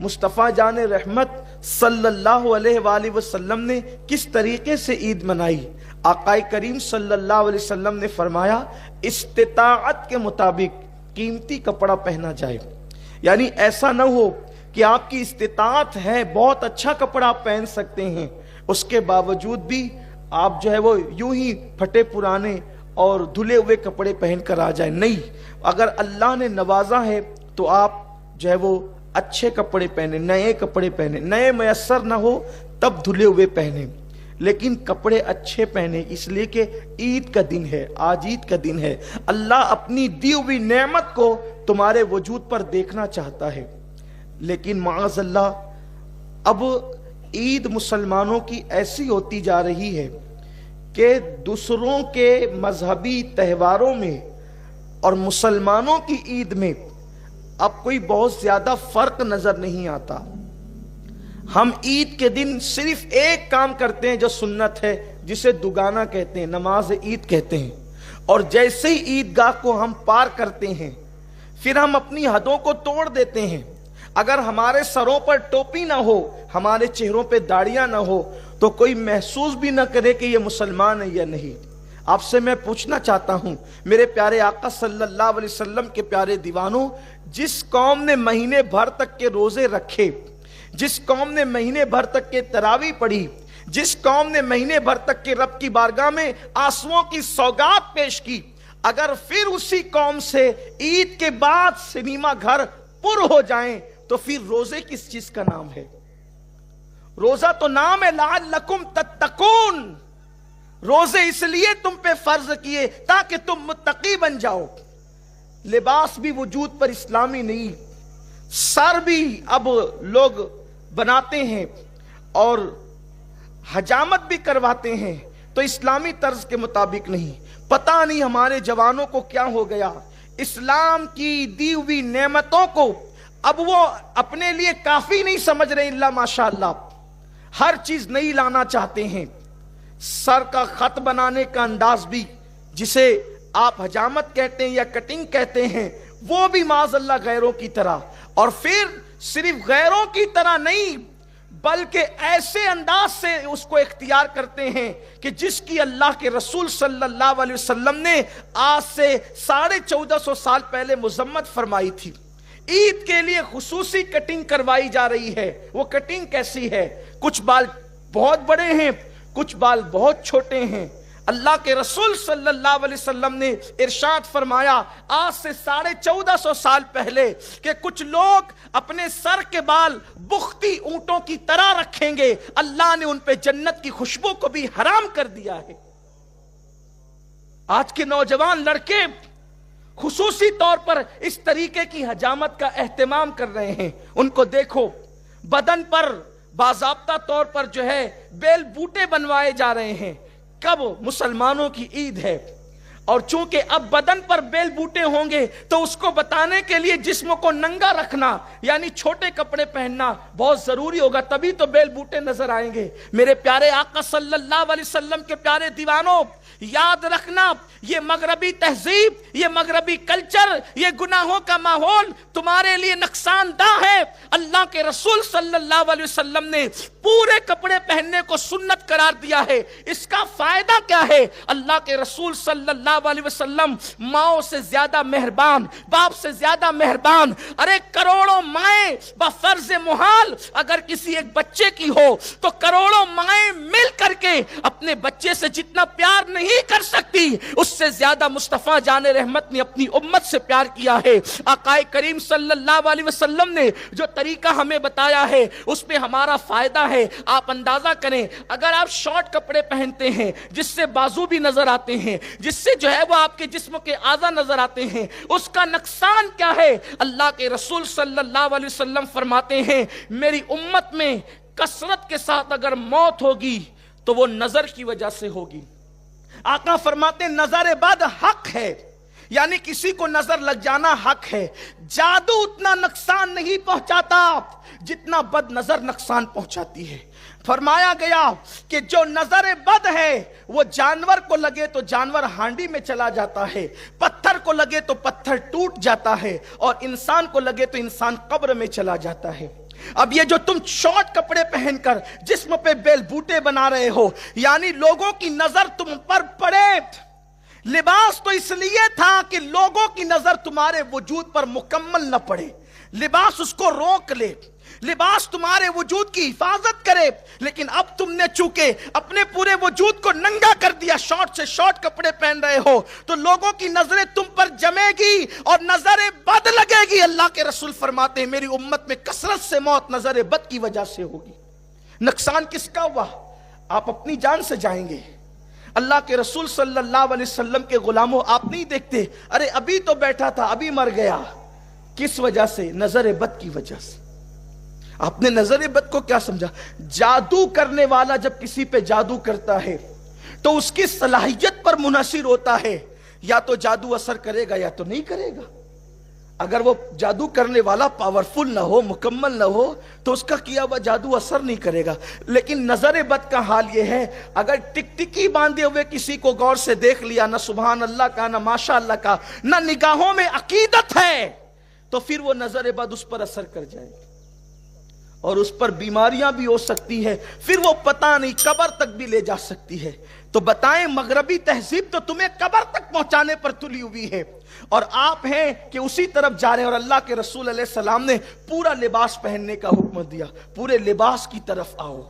مصطفیٰ جان رحمت صلی اللہ علیہ وآلہ وسلم نے کس طریقے سے عید منائی؟ آقا کریم صلی اللہ علیہ وسلم نے فرمایا استطاعت کے مطابق قیمتی کپڑا پہنا جائے، یعنی ایسا نہ ہو کہ آپ کی استطاعت ہے، بہت اچھا کپڑا آپ پہن سکتے ہیں، اس کے باوجود بھی آپ جو ہے وہ یوں ہی پھٹے پرانے اور دھلے ہوئے کپڑے پہن کر آ جائیں۔ نہیں، اگر اللہ نے نوازا ہے تو آپ جو ہے وہ اچھے کپڑے پہنے، نئے کپڑے پہنے، نئے میسر نہ ہو تب دھلے ہوئے پہنے، لیکن کپڑے اچھے پہنے، اس لیے کہ عید کا دن ہے، آج عید کا دن ہے، اللہ اپنی دی ہوئی نعمت کو تمہارے وجود پر دیکھنا چاہتا ہے۔ لیکن معاذ اللہ اب عید مسلمانوں کی ایسی ہوتی جا رہی ہے کہ دوسروں کے مذہبی تہواروں میں اور مسلمانوں کی عید میں اب کوئی بہت زیادہ فرق نظر نہیں آتا۔ ہم عید کے دن صرف ایک کام کرتے ہیں جو سنت ہے، جسے دگانا کہتے ہیں، نماز عید کہتے ہیں، اور جیسے ہی عیدگاہ کو ہم پار کرتے ہیں پھر ہم اپنی حدوں کو توڑ دیتے ہیں۔ اگر ہمارے سروں پر ٹوپی نہ ہو، ہمارے چہروں پہ داڑیاں نہ ہو، تو کوئی محسوس بھی نہ کرے کہ یہ مسلمان ہے یا نہیں۔ آپ سے میں پوچھنا چاہتا ہوں میرے پیارے آقا صلی اللہ علیہ وسلم کے پیارے دیوانوں، جس قوم نے مہینے بھر تک کے روزے رکھے، جس قوم نے مہینے بھر تک کے تراویح پڑھی، جس قوم نے مہینے بھر تک کے رب کی بارگاہ میں آنسوؤں کی سوگات پیش کی، اگر پھر اسی قوم سے عید کے بعد سنیما گھر پر ہو جائیں تو پھر روزے کس چیز کا نام ہے؟ روزہ تو نام ہے لعلکم تتقون، روزے اس لیے تم پہ فرض کیے تاکہ تم متقی بن جاؤ۔ لباس بھی وجود پر اسلامی نہیں، سر بھی اب لوگ بناتے ہیں اور حجامت بھی کرواتے ہیں تو اسلامی طرز کے مطابق نہیں۔ پتہ نہیں ہمارے جوانوں کو کیا ہو گیا، اسلام کی دی ہوئی نعمتوں کو اب وہ اپنے لیے کافی نہیں سمجھ رہے، اللہ ماشاءاللہ ہر چیز نہیں لانا چاہتے ہیں۔ سر کا خط بنانے کا انداز بھی، جسے آپ حجامت کہتے ہیں یا کٹنگ کہتے ہیں، وہ بھی معاذ اللہ غیروں کی طرح، اور پھر صرف غیروں کی طرح نہیں بلکہ ایسے انداز سے اس کو اختیار کرتے ہیں کہ جس کی اللہ کے رسول صلی اللہ علیہ وسلم نے آج سے 1450 سال پہلے مذمت فرمائی تھی۔ عید کے لیے خصوصی کٹنگ کروائی جا رہی ہے۔ وہ کٹنگ کیسی ہے؟ کچھ بال بہت بڑے ہیں، کچھ بال بہت چھوٹے ہیں۔ اللہ کے رسول صلی اللہ علیہ وسلم نے ارشاد فرمایا آج سے 1450 سال پہلے کہ کچھ لوگ اپنے سر کے بال بختی اونٹوں کی طرح رکھیں گے، اللہ نے ان پہ جنت کی خوشبو کو بھی حرام کر دیا ہے۔ آج کے نوجوان لڑکے خصوصی طور پر اس طریقے کی حجامت کا اہتمام کر رہے ہیں۔ ان کو دیکھو، بدن پر باضابطہ طور پر جو ہے بیل بوٹے بنوائے جا رہے ہیں۔ کب مسلمانوں کی عید ہے، اور چونکہ اب بدن پر بیل بوٹے ہوں گے تو اس کو بتانے کے لیے جسم کو ننگا رکھنا یعنی چھوٹے کپڑے پہننا بہت ضروری ہوگا، تبھی تو بیل بوٹے نظر آئیں گے۔ میرے پیارے آقا صلی اللہ علیہ وسلم کے پیارے دیوانوں، یاد رکھنا یہ مغربی تہذیب، یہ مغربی کلچر، یہ گناہوں کا ماحول تمہارے لیے نقصان دہ ہے۔ اللہ کے رسول صلی اللہ علیہ وسلم نے پورے کپڑے پہننے کو سنت قرار دیا ہے۔ اس کا فائدہ کیا ہے؟ اللہ کے رسول صلی اللہ علیہ وسلم ماؤں سے زیادہ مہربان، باپ سے زیادہ مہربان۔ ارے کروڑوں مائیں بفرض محال اگر کسی ایک بچے کی ہو تو کروڑوں مائیں مل کر کے اپنے بچے سے جتنا پیار نہیں کر سکتی، اس سے زیادہ مصطفیٰ جان رحمت نے اپنی امت سے پیار کیا ہے۔ آقا کریم صلی اللہ علیہ وسلم نے جو طریقہ ہمیں بتایا ہے اس پہ ہمارا فائدہ ہے۔ آپ اندازہ کریں، اگر آپ شارٹ کپڑے پہنتے ہیں جس سے بازو بھی نظر آتے ہیں، جس سے جو ہے وہ آپ کے جسم کے اعضاء نظر آتے ہیں، اس کا نقصان کیا ہے؟ اللہ کے رسول صلی اللہ علیہ وسلم فرماتے ہیں میری امت میں کثرت کے ساتھ اگر موت ہوگی تو وہ نظر کی وجہ سے ہوگی۔ آقا فرماتے ہیں نظر بد حق ہے، یعنی کسی کو نظر لگ جانا حق ہے۔ جادو اتنا نقصان نہیں پہنچاتا جتنا بد نظر نقصان پہنچاتی ہے۔ فرمایا گیا کہ جو نظر بد ہے وہ جانور کو لگے تو جانور ہانڈی میں چلا جاتا ہے، پتھر کو لگے تو پتھر ٹوٹ جاتا ہے، اور انسان کو لگے تو انسان قبر میں چلا جاتا ہے۔ اب یہ جو تم شارٹ کپڑے پہن کر جسم پہ بیل بوٹے بنا رہے ہو، یعنی لوگوں کی نظر تم پر پڑے. لباس تو اس لیے تھا کہ لوگوں کی نظر تمہارے وجود پر مکمل نہ پڑے، لباس اس کو روک لے، لباس تمہارے وجود کی حفاظت کرے. لیکن اب تم نے چونکہ اپنے پورے وجود کو ننگا کر دیا، شارٹ سے شارٹ کپڑے پہن رہے ہو، تو لوگوں کی نظریں تم پر جمے گی اور نظر بد لگے گی. اللہ کے رسول فرماتے ہیں میری امت میں کثرت سے موت نظر بد کی وجہ سے ہوگی. نقصان کس کا ہوا؟ آپ اپنی جان سے جائیں گے. اللہ کے رسول صلی اللہ علیہ وسلم کے غلاموں، آپ نہیں دیکھتے ارے ابھی تو بیٹھا تھا ابھی مر گیا. کس وجہ سے؟ نظر بد کی وجہ سے. آپ نے نظر بد کو کیا سمجھا؟ جادو کرنے والا جب کسی پہ جادو کرتا ہے تو اس کی صلاحیت پر منحصر ہوتا ہے، یا تو جادو اثر کرے گا یا تو نہیں کرے گا. اگر وہ جادو کرنے والا پاورفل نہ ہو، مکمل نہ ہو، تو اس کا کیا ہوا جادو اثر نہیں کرے گا. لیکن نظر بد کا حال یہ ہے، اگر ٹکٹکی باندھے ہوئے کسی کو غور سے دیکھ لیا، نہ سبحان اللہ کا، نہ ماشاء اللہ کا، نہ نگاہوں میں عقیدت ہے، تو پھر وہ نظر بد اس پر اثر کر جائے گی اور اس پر بیماریاں بھی ہو سکتی ہے، پھر وہ پتہ نہیں قبر تک بھی لے جا سکتی ہے. تو بتائیں مغربی تہذیب تو تمہیں قبر تک پہنچانے پر تلی ہوئی ہے، اور آپ ہیں کہ اسی طرف جا رہے ہیں. اور اللہ کے رسول علیہ السلام نے پورا لباس پہننے کا حکم دیا، پورے لباس کی طرف آؤ.